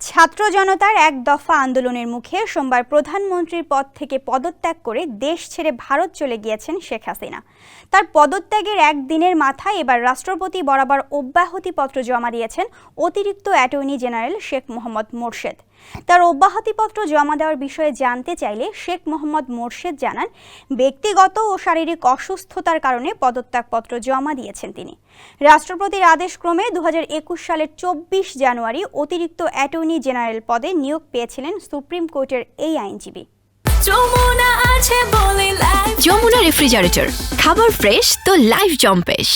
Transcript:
ছাত্র জনতার এক দফা আন্দোলনের মুখে সোমবার প্রধানমন্ত্রীর পদ থেকে পদত্যাগ করে দেশ ছেড়ে ভারত চলে গিয়েছেন শেখ হাসিনা। তার পদত্যাগের একদিনের মাথায় এবার রাষ্ট্রপতি বরাবর অব্যাহতিপত্র জমা দিয়েছেন অতিরিক্ত অ্যাটর্নি জেনারেল শেখ মোহাম্মদ মোরশেদ। তার অব্যাহতিপত্র জমা দেওয়ার বিষয়ে জানতে চাইলে শেখ মোহাম্মদ মোরশেদ জানান, ব্যক্তিগত ও শারীরিক অসুস্থতার কারণে পদত্যাগপত্র জমা দিয়েছেন তিনি। রাষ্ট্রপতির আদেশক্রমে 2021 সালের 24 জানুয়ারি অতিরিক্ত অ্যাটর্নি জেনারেল পদে নিয়োগ পেয়েছিলেন সুপ্রিম কোর্টের এই আইনজীবী। যমুনা রেফ্রিজারেটর, খাবার ফ্রেশ তো লাইফ জম্পেশ।